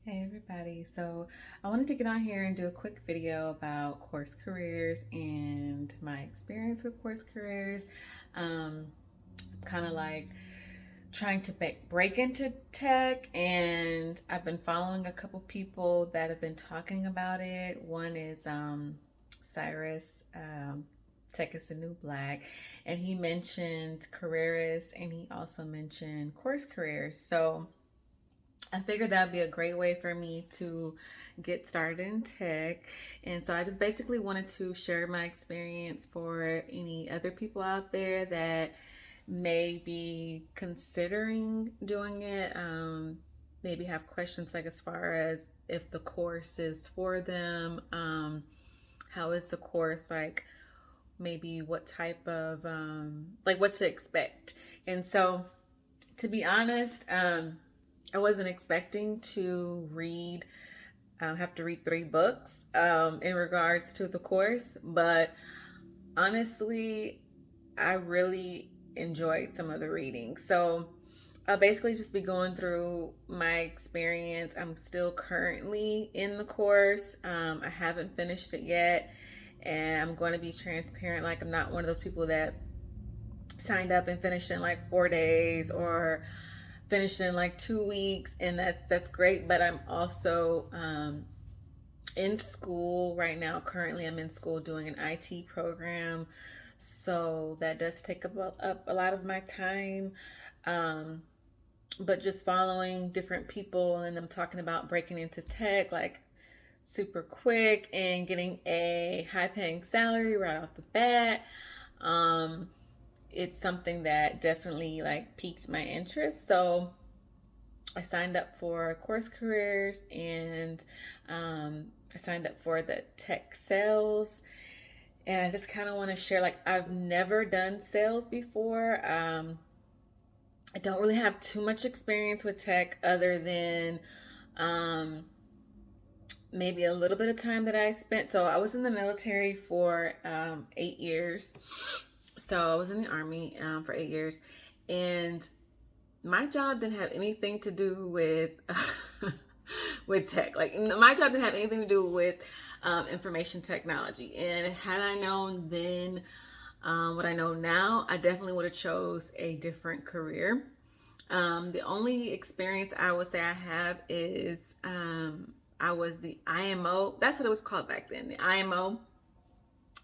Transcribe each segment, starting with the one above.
Hey everybody. So I wanted to get on here and do a quick video about course careers and my experience with course careers. Um, kind of like trying to break into tech, and I've been following a couple people that have been talking about it. One is Cyrus. Tech is the new black, and he mentioned careerists and he also mentioned course careers. So I figured that would be a great way for me to get started in tech. And so I just basically wanted to share my experience for any other people out there that may be considering doing it. Maybe have questions like as far as if the course is for them. How is the course like? Maybe what type of, like what to expect. And so to be honest, I wasn't expecting to have to read 3 books in regards to the course, but honestly, I really enjoyed some of the reading. So I'll basically just be going through my experience. I'm still currently in the course. I haven't finished it yet, and I'm going to be transparent. Like, I'm not one of those people that signed up and finished in like 4 days or finished in like 2 weeks, and that's great. But I'm also in school right now. Currently, I'm in school doing an IT program, so that does take up a lot of my time. Um, but just following different people and them talking about breaking into tech like super quick and getting a high paying salary right off the bat. Um, it's something that definitely like piques my interest. So I signed up for course careers, and I signed up for the tech sales. And I just kind of want to share, like, I've never done sales before. I don't really have too much experience with tech other than um, maybe a little bit of time that I spent. So I was in the military for 8 years. So I was in the Army for 8 years. And my job didn't have anything to do with with tech. Like, my job didn't have anything to do with information technology. And had I known then what I know now, I definitely would have chose a different career. The only experience I would say I have is I was the IMO. That's what it was called back then, the IMO.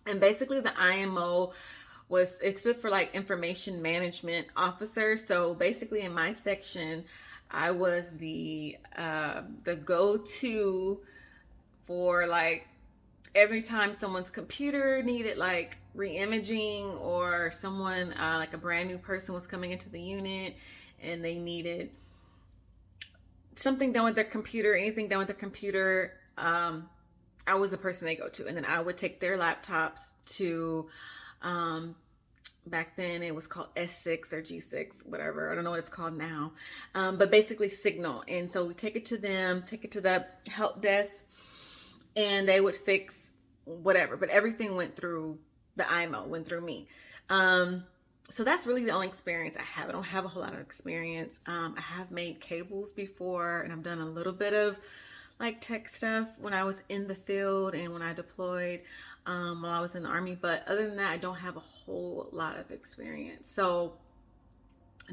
And basically, the IMO it stood for like information management officer. So basically, in my section, I was the go to for like every time someone's computer needed like re-imaging, or someone like a brand new person was coming into the unit and they needed something done with their computer, anything done with their computer. I was the person they go to, and then I would take their laptops to um, back then it was called S6 or G6, whatever. I don't know what it's called now. But basically Signal. And so we take it to them, take it to the help desk, and they would fix whatever. But everything went through the IMO, went through me. So that's really the only experience I have. I don't have a whole lot of experience. I have made cables before, and I've done a little bit of like tech stuff when I was in the field and when I deployed while I was in the Army. But other than that, I don't have a whole lot of experience. So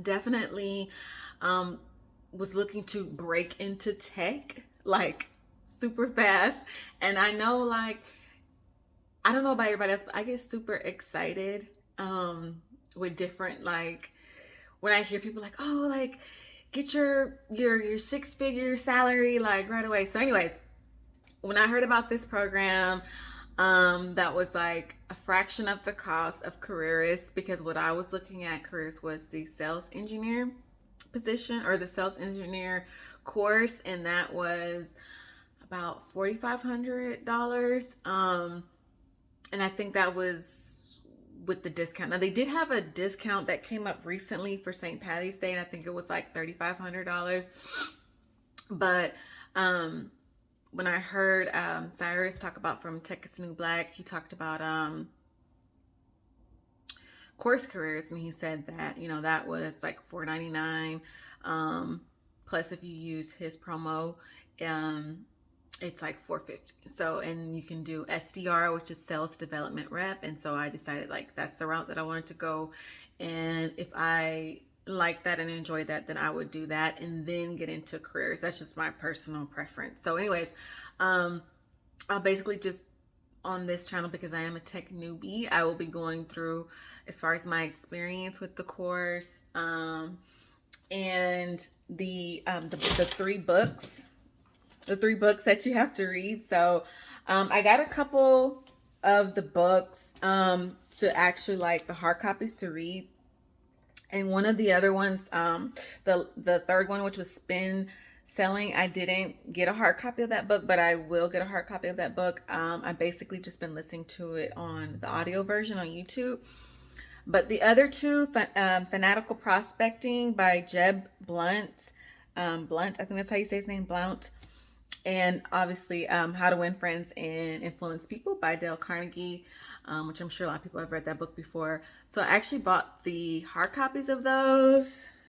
definitely was looking to break into tech like super fast. And I know, like, I don't know about everybody else, but I get super excited with different, like, when I hear people like, oh, like, get your 6-figure salary like right away. So anyways, when I heard about this program, that was like a fraction of the cost of careerists, because what I was looking at careers was the sales engineer position or the sales engineer course, and that was about $4,500. And I think that was with the discount. Now they did have a discount that came up recently for St. Patty's Day, and I think it was like $3,500. But when I heard Cyrus talk about from Tech is New Black, he talked about course careers, and he said that that was like $499 Plus, if you use his promo, it's like $450. So, and you can do SDR, which is sales development rep. And so I decided like that's the route that I wanted to go. And if I like that and enjoy that, then I would do that and then get into careers. That's just my personal preference. So anyways, I'll basically just on this channel, because I am a tech newbie, I will be going through as far as my experience with the course, and the three books that you have to read. So I got a couple of the books to actually like the hard copies to read. And one of the other ones, the third one, which was Spin Selling, I didn't get a hard copy of that book, but I will get a hard copy of that book. I basically just been listening to it on the audio version on YouTube. But the other two, Fanatical Prospecting by Jeb Blunt, Blunt, I think that's how you say his name, Blount. And obviously, How to Win Friends and Influence People by Dale Carnegie, which I'm sure a lot of people have read that book before. So I actually bought the hard copies of those.